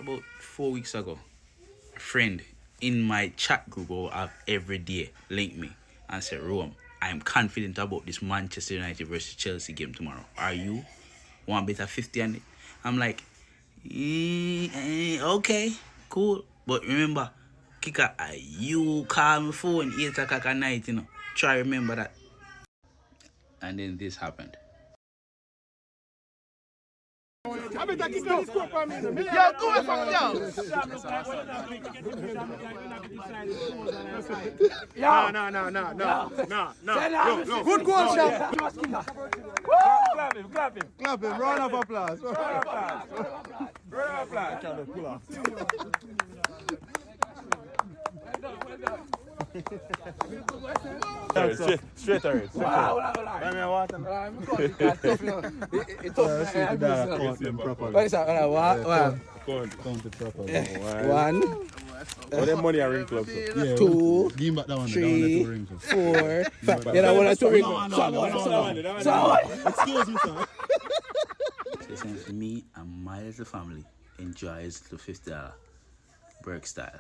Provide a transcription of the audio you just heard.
about 4 weeks ago, a friend in my chat group or every day linked me and said, Rome, I am confident about this Manchester United versus Chelsea game tomorrow. Are you? Want bet at 50 on it? I'm like, okay, cool. But remember, Kika, you call my phone 8 o'clock at night, Try remember that. And then this happened. I bet I keep this scoop on me. Yo, go on from yo. No. Good goal, Chef. Clap him. Clap him. Round of applause. Straight away. Wow. Count it properly. One, What the money are ring clubs? Yeah, two, give him back that one. three, That one, that two rings. 4, 5. You know what? Two rings. Excuse me, sir. So since me and my little family enjoys the $50 Burke style.